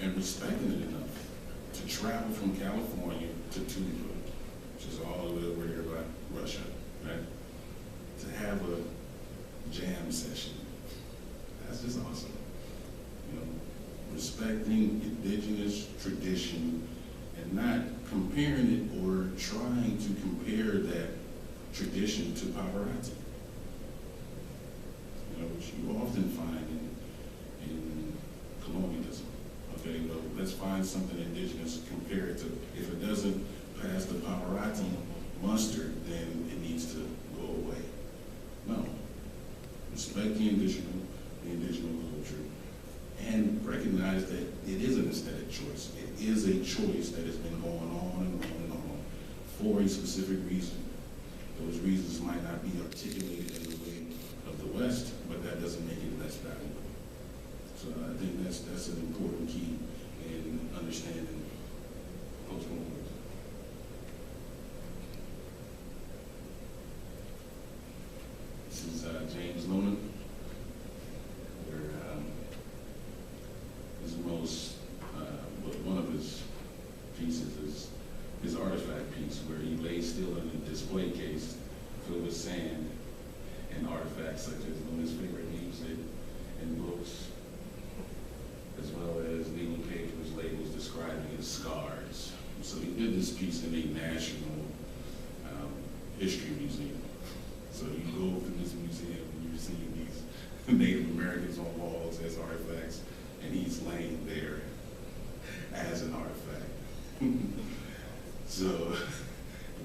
and respecting it enough to travel from California to Tuva, which is all the way over here by Russia, right? To have a jam session. That's just awesome. You know, respecting indigenous tradition and not comparing it or trying to compare that tradition to Pavarotti. You know, which you often find in colonialism. Okay, well, let's find something indigenous, compare it to, if it doesn't pass the Pavarotti muster, then it needs to go away. No. Respect the indigenous culture and recognize that it is an aesthetic choice. It is a choice that has been going on and on and on for a specific reason. Those reasons might not be articulated in the way of the West, but that doesn't make it less valuable. So I think that's an important key in understanding post-colonialism. This is James Luna, where his most, one of his pieces is his artifact piece, where he lays still in a display case filled with sand and artifacts such as Luna's favorite music and books, as well as legal papers, labels describing his scars. So he did this piece in a national history museum. So you go through this museum and you're seeing these Native Americans on walls as artifacts, and he's laying there as an artifact. So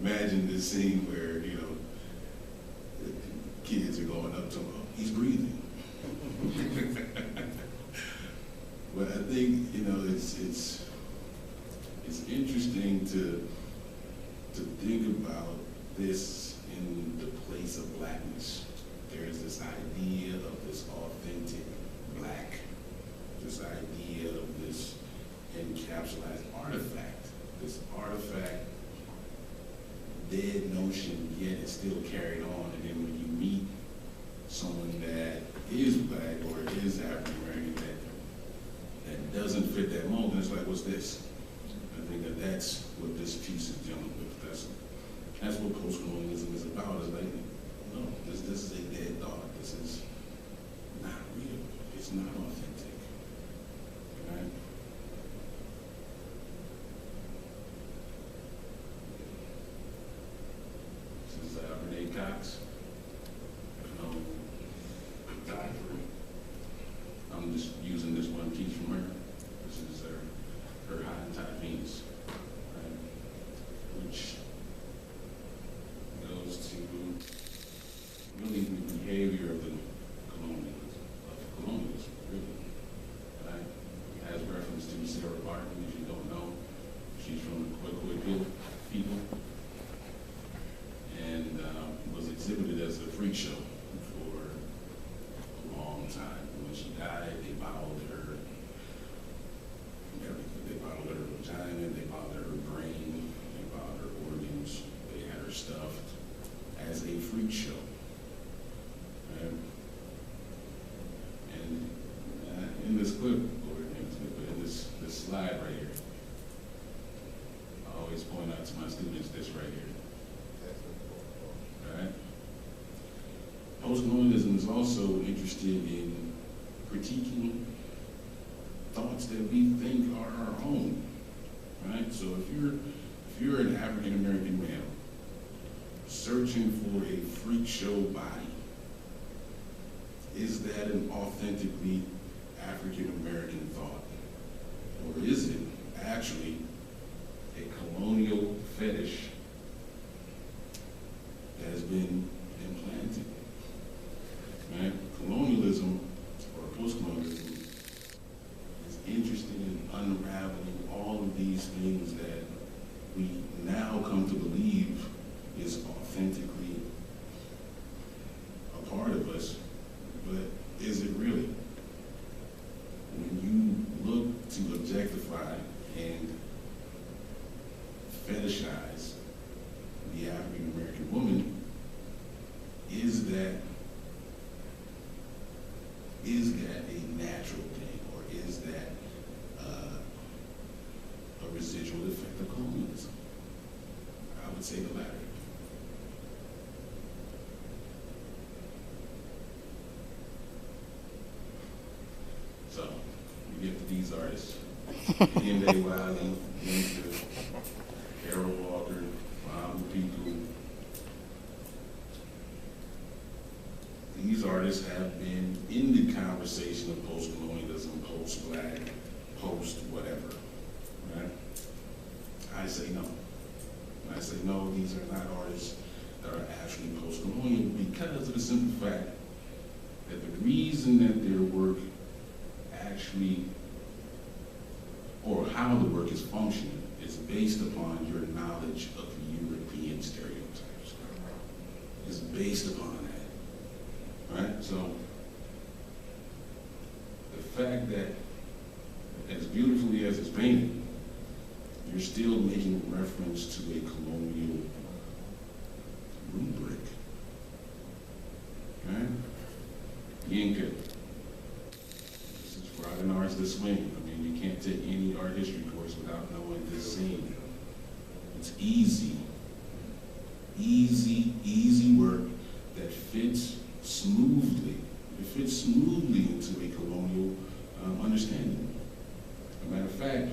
imagine this scene where, you know, the kids are going up to him, oh, he's breathing. But I think, you know, it's interesting to think about this in the place of blackness. There's this idea of this authentic black, this idea of this encapsulated artifact, this artifact, dead notion, yet it's still carried on. And then when you meet someone that is black or is African American that doesn't fit that mold, it's like, what's this? I think that's what this piece is dealing with. That's what post-colonialism is about. It's like, no, this is a dead thought. This is not real. It's not authentic. Right? This is Renee Cox. I'm just using this one piece from her. This is her high and tight Venus, right? Which goes to really the behavior of the colonialism, really. Right? It has reference to Sarah Barton, if you don't know. She's from the Quaquaquit people, and was exhibited as a freak show for a long time. When she died, they bottled her everything. They bottled her vagina, they bottled her brain, they bottled her organs, they had her stuffed as a freak show. Right? And in this clip, in this slide right here, I always point out to my students this right here. Right? Post-colonialism is also interested in critiquing thoughts that we think are our own. Right? So if you're an African American male searching for a freak show body, is that an authentically African American thought? Or is it actually a colonial fetish that has been implanted? Right? Colonialism or post-colonialism is interested in unraveling all of these things that we now come to believe is authentically a part of us, but is it really? When you look to objectify and fetishize the African American woman, is that a natural thing, or is that residual effect of colonialism? I would say the latter. So, you get to these artists, M.A. Wiley, Winston, Harold Walker, people. These artists have been in the conversation of post-colonialism, post-black, post-whatever, right? I say no. I say no, these are not artists that are actually post-colonial because of the simple fact that the reason that their work actually, or how the work is functioning, is based upon your knowledge of European stereotypes. It's based upon that, right? So, the fact that, as beautifully as it's painted, you're still making reference to a colonial rubric, right? You ain't good. This is for art and arts this swing. I mean, you can't take any art history course without knowing this scene. It's easy work that fits smoothly. It fits smoothly into a colonial understanding. As a matter of fact,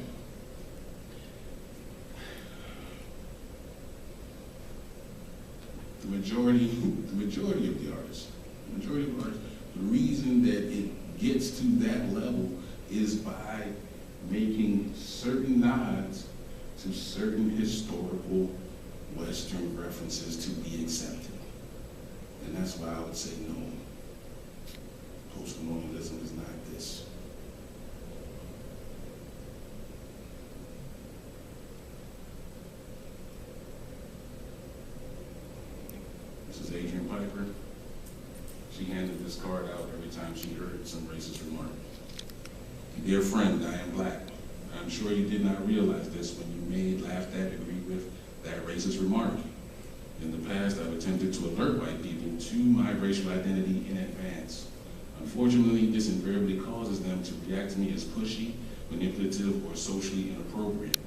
the majority of the artists, the reason that it gets to that level is by making certain nods to certain historical Western references to be accepted. And that's why I would say no. Post-colonialism is not this. This is Adrian Piper. She handed this card out every time she heard some racist remark. Dear friend, I am black. I'm sure you did not realize this when you made, laughed at, agreed with that racist remark. In the past, I've attempted to alert white people to my racial identity in advance. Unfortunately, this invariably causes them to react to me as pushy, manipulative, or socially inappropriate.